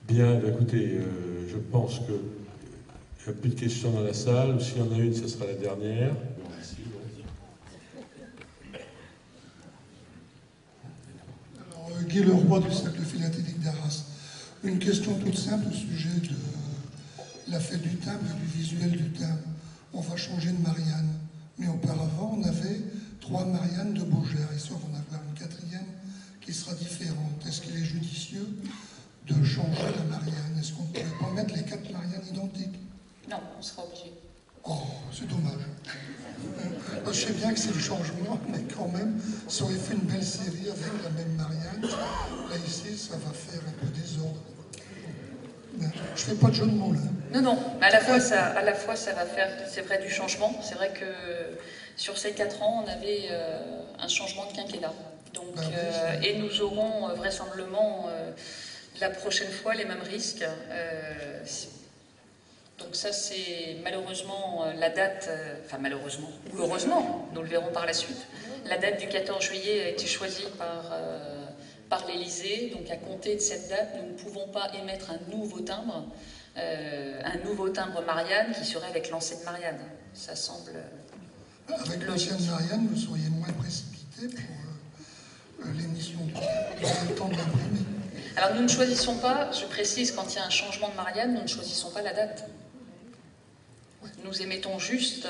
Bien, écoutez, je pense qu'il n'y a plus de questions dans la salle, ou s'il y en a une, ce sera la dernière. Merci. Alors, Guy Leroy du Cercle philatélique d'Arras. Une question toute simple au sujet de la fête du timbre et du visuel du timbre. On va changer de Marianne, mais auparavant, on avait 3 Mariannes de Beaugère, et ça, on va en avoir une 4e qui sera différente. Est-ce qu'il est judicieux de changer la Marianne? Est-ce qu'on ne pourrait pas mettre les 4 Mariannes identiques? Non, on sera obligé. Oh, c'est dommage. Je sais bien que c'est le changement, mais quand même, si on avait fait une belle série avec la même Marianne, là ici, ça va faire un peu désordre. Je fais pas de jeu de mots là. Non, non, mais à la fois ça va faire, c'est vrai, du changement. C'est vrai que sur ces 4 ans, on avait un changement de quinquennat. Donc, et nous aurons vraisemblablement la prochaine fois les mêmes risques. Donc ça, c'est malheureusement la date, enfin malheureusement, ou heureusement, nous le verrons par la suite. La date du 14 juillet a été choisie par l'Élysée. Donc à compter de cette date, nous ne pouvons pas émettre un nouveau timbre Marianne qui serait avec l'ancienne Marianne. Ça semble avec l'ancienne Marianne, vous seriez moins précipité pour l'émission du temps. Vous avez le temps de l'imprimer. Alors nous ne choisissons pas, je précise, quand il y a un changement de Marianne, nous ne choisissons pas la date. Nous émettons juste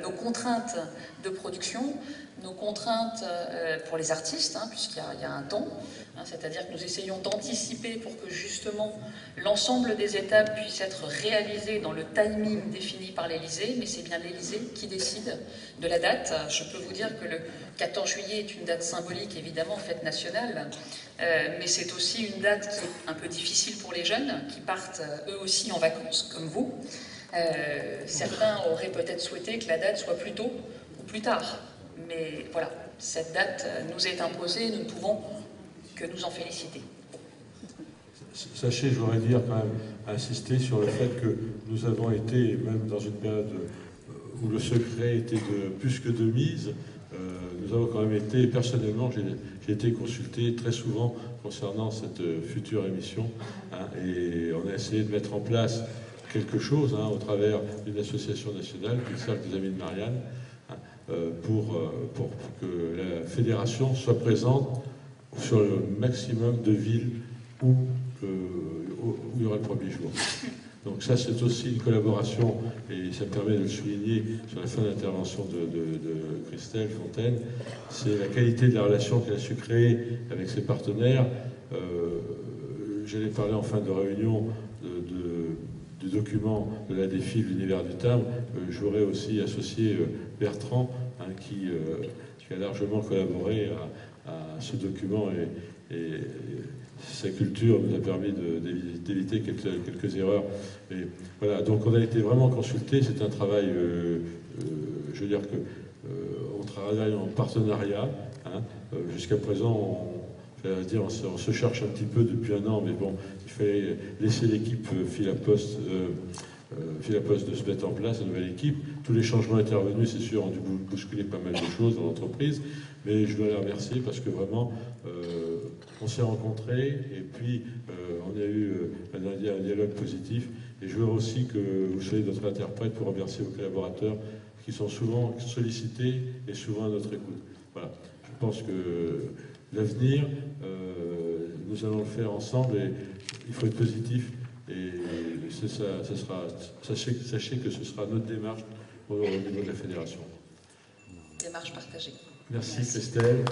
nos contraintes de production, nos contraintes pour les artistes, puisqu'il y a un temps, c'est-à-dire que nous essayons d'anticiper pour que justement l'ensemble des étapes puissent être réalisées dans le timing défini par l'Élysée, mais c'est bien l'Élysée qui décide de la date. Je peux vous dire que le 14 juillet est une date symbolique, évidemment, fête nationale, mais c'est aussi une date qui est un peu difficile pour les jeunes, qui partent eux aussi en vacances, comme vous. Certains auraient peut-être souhaité que la date soit plus tôt ou plus tard. Mais voilà, cette date nous est imposée et nous ne pouvons que nous en féliciter. Sachez, je voudrais dire quand même, insister sur le fait que nous avons été, même dans une période où le secret était de plus que de mise, nous avons quand même été, personnellement, j'ai été consulté très souvent concernant cette future émission, et on a essayé de mettre en place quelque chose au travers d'une association nationale, qui est le Cercle des Amis de Marianne, pour que la fédération soit présente sur le maximum de villes où il y aura le premier jour. Donc ça, c'est aussi une collaboration, et ça me permet de le souligner sur la fin d'intervention de Christelle Fontaine, c'est la qualité de la relation qu'elle a su créer avec ses partenaires. J'allais parler en fin de réunion du document de la défi de l'univers du timbre. J'aurais aussi associé Bertrand, qui a largement collaboré à ce document, et sa culture nous a permis d'éviter quelques erreurs. Et voilà, donc on a été vraiment consultés. C'est un travail, je veux dire que on travaille en partenariat. Jusqu'à présent, on se cherche un petit peu depuis un an, mais bon, il fallait laisser l'équipe Filaposte de se mettre en place, une nouvelle équipe. Tous les changements intervenus, c'est sûr, ont dû bousculer pas mal de choses dans l'entreprise, mais je dois les remercier parce que vraiment, on s'est rencontrés, et puis on a eu un dialogue positif. Et je veux aussi que vous soyez notre interprète pour remercier vos collaborateurs qui sont souvent sollicités et souvent à notre écoute. Voilà, je pense que l'avenir, nous allons le faire ensemble, et il faut être positif. Et sachez que ce sera notre démarche au niveau de la fédération. Démarche partagée. Merci. Christelle.